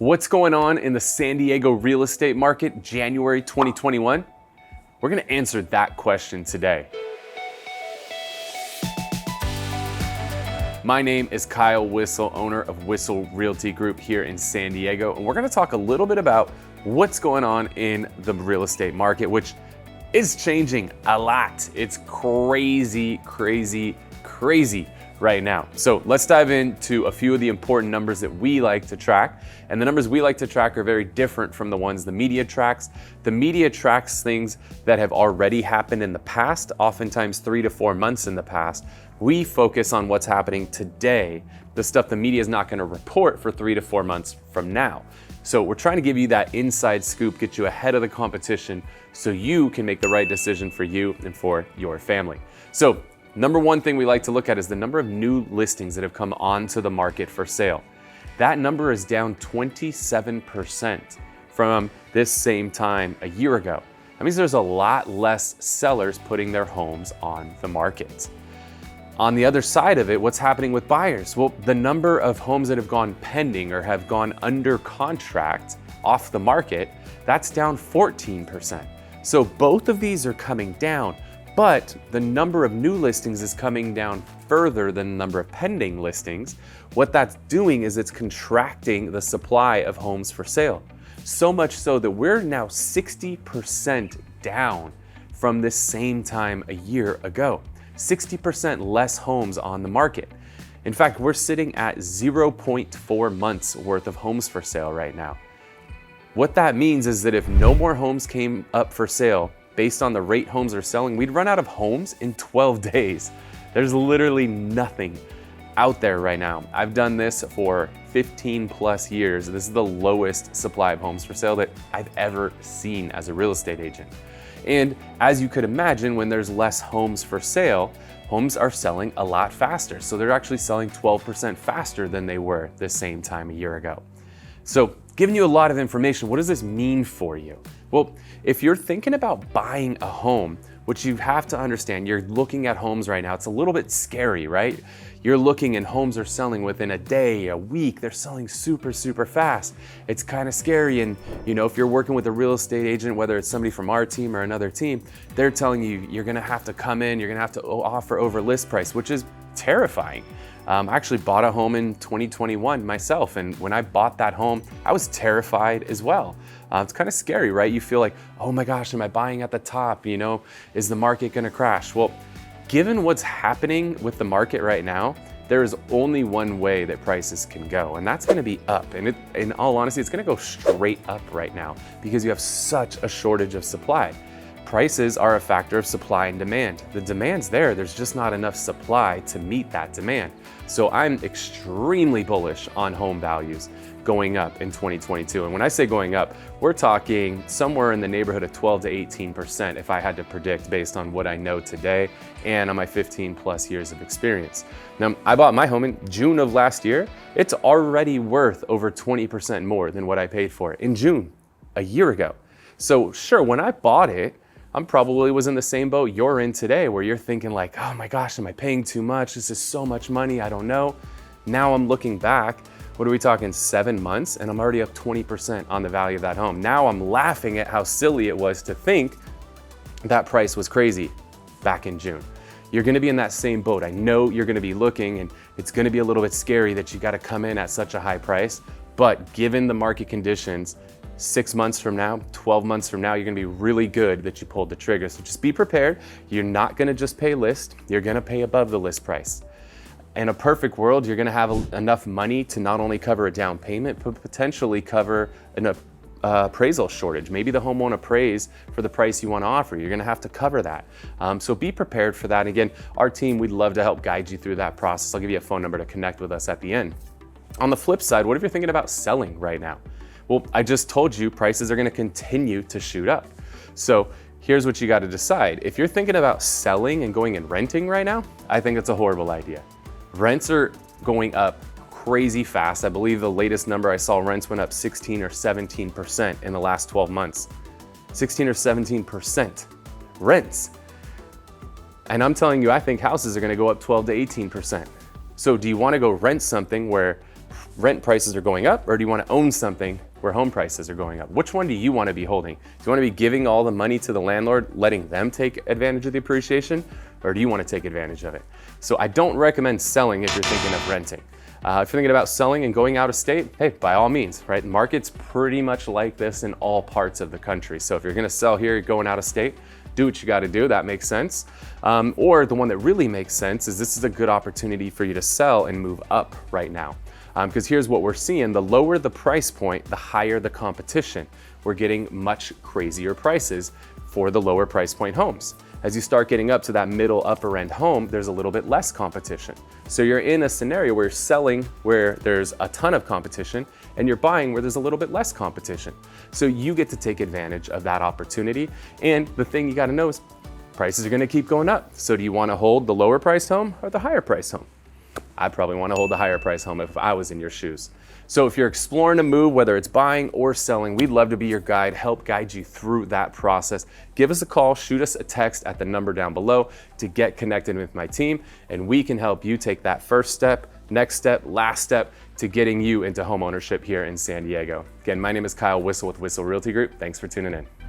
What's going on in the San Diego real estate market January 2021? We're going to answer that question today. My name is Kyle Whissel, owner of Whissel Realty Group here in San Diego, and we're going to talk a little bit about what's going on in the real estate market, which is changing a lot. It's crazy right now. So let's dive into a few of the important numbers that we like to track. And the numbers we like to track are very different from the ones the media tracks. The media tracks things that have already happened in the past, oftentimes 3 to 4 months in the past. We focus on what's happening today, the stuff the media is not going to report for 3 to 4 months from now. So we're trying to give you that inside scoop, get you ahead of the competition so you can make the right decision for you and for your family. So number one thing we like to look at is the number of new listings that have come onto the market for sale. That number is down 27% from this same time a year ago. That means there's a lot less sellers putting their homes on the market. On the other side of it, what's happening with buyers? Well, the number of homes that have gone pending or have gone under contract off the market, that's down 14%. So both of these are coming down, but the number of new listings is coming down further than the number of pending listings. What that's doing is it's contracting the supply of homes for sale. So much so that we're now 60% down from this same time a year ago. 60% less homes on the market. In fact, we're sitting at 0.4 months worth of homes for sale right now. What that means is that if no more homes came up for sale based on the rate homes are selling, we'd run out of homes in 12 days. There's literally nothing out there right now. I've done this for 15 plus years. This is the lowest supply of homes for sale that I've ever seen as a real estate agent. And as you could imagine, when there's less homes for sale, homes are selling a lot faster. So they're actually selling 12% faster than they were the same time a year ago. So giving you a lot of information, what does this mean for you? Well, if you're thinking about buying a home, which you have to understand, you're looking at homes right now, it's a little bit scary, right? You're looking and homes are selling within a day, a week, they're selling super fast. It's kind of scary. And if you're working with a real estate agent, whether it's somebody from our team or another team, they're telling you, you're gonna have to come in, you're gonna have to offer over list price, which is terrifying. I actually bought a home in 2021 myself, and when I bought that home, I was terrified as well. It's kind of scary, right? You feel like, oh my gosh, am I buying at the top? Is the market gonna crash? Well, given what's happening with the market right now, there is only one way that prices can go, and that's gonna be up. And in all honesty, it's gonna go straight up right now because you have such a shortage of supply. Prices are a factor of supply and demand. The demand's there, there's just not enough supply to meet that demand. So I'm extremely bullish on home values going up in 2022. And when I say going up, we're talking somewhere in the neighborhood of 12 to 18% if I had to predict based on what I know today and on my 15 plus years of experience. Now, I bought my home in June of last year. It's already worth over 20% more than what I paid for it in June, a year ago. So sure, when I bought it, I'm probably was in the same boat you're in today, where you're thinking like, oh my gosh, am I paying too much? This is so much money, I don't know. Now I'm looking back, what are we talking, 7 months? And I'm already up 20% on the value of that home. Now I'm laughing at how silly it was to think that price was crazy back in June. You're gonna be in that same boat. I know you're gonna be looking, and it's gonna be a little bit scary that you gotta come in at such a high price, but given the market conditions, 6 months from now, 12 months from now, you're gonna be really good that you pulled the trigger. So just be prepared. You're not gonna just pay list, you're gonna pay above the list price. In a perfect world, you're gonna have enough money to not only cover a down payment, but potentially cover an appraisal shortage. Maybe the home won't appraise for the price you wanna offer. You're gonna have to cover that. So be prepared for that. Again, our team, we'd love to help guide you through that process. I'll give you a phone number to connect with us at the end. On the flip side, what if you're thinking about selling right now? Well, I just told you prices are gonna continue to shoot up. So here's what you gotta decide. If you're thinking about selling and going and renting right now, I think it's a horrible idea. Rents are going up crazy fast. I believe the latest number I saw, rents went up 16 or 17% in the last 12 months. 16 or 17% rents. And I'm telling you, I think houses are gonna go up 12 to 18%. So do you wanna go rent something where rent prices are going up, or do you want to own something where home prices are going up? Which one do you want to be holding? Do you want to be giving all the money to the landlord, letting them take advantage of the appreciation, or do you want to take advantage of it? So I don't recommend selling if you're thinking of renting. If you're thinking about selling and going out of state, hey, by all means, right? The market's pretty much like this in all parts of the country. So if you're gonna sell here, you're going out of state, do what you gotta do, that makes sense. Or the one that really makes sense is this is a good opportunity for you to sell and move up right now. Because here's what we're seeing, the lower the price point, the higher the competition. We're getting much crazier prices for the lower price point homes. As you start getting up to that middle upper end home, there's a little bit less competition. So you're in a scenario where you're selling where there's a ton of competition and you're buying where there's a little bit less competition. So you get to take advantage of that opportunity. And the thing you gotta know is prices are gonna keep going up. So do you wanna hold the lower priced home or the higher priced home? I'd probably wanna hold the higher priced home if I was in your shoes. So if you're exploring a move, whether it's buying or selling, we'd love to be your guide, help guide you through that process. Give us a call, shoot us a text at the number down below to get connected with my team, and we can help you take that first step, next step, last step to getting you into home ownership here in San Diego. Again, my name is Kyle Whissel with Whissel Realty Group. Thanks for tuning in.